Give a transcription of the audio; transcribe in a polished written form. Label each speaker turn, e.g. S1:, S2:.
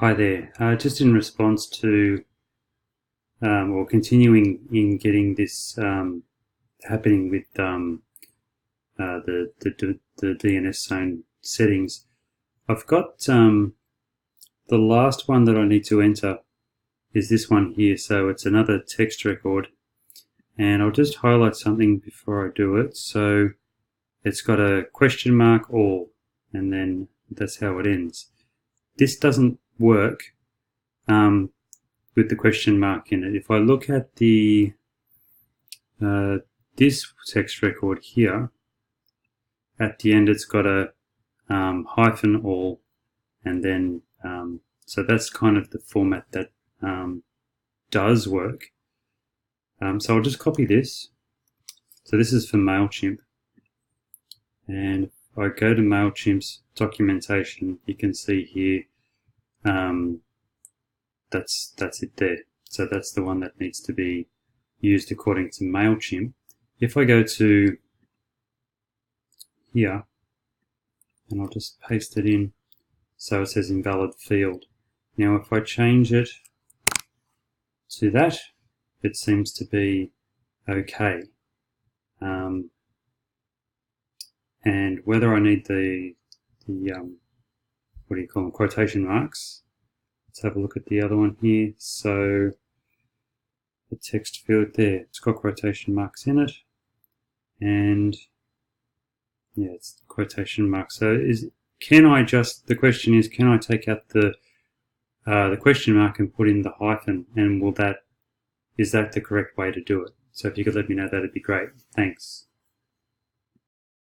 S1: Hi there. Just in response to, or continuing in getting this happening with the DNS zone settings, I've got the last one that I need to enter is this one here. So it's another text record, and I'll just highlight something before I do it. So it's got a question mark all, and then that's how it ends. This doesn't work with the question mark in it. If I look at the this text record here, at the end it's got a hyphen all, and then so that's kind of the format that does work. So I'll just copy this. So this is for MailChimp, and if I go to MailChimp's documentation, you can see here that's it there. So that's the one that needs to be used according to MailChimp. If I go to here, and I'll just paste it in, so it says invalid field. Now if I change it to that, it seems to be okay. And whether I need the what do you call them, quotation marks, let's have a look at the other one here. So the text field there, it's got quotation marks in it, and yeah, it's quotation marks. So the question is, can I take out the question mark and put in the hyphen, and is that the correct way to do it? So if you could let me know, that'd be great. Thanks.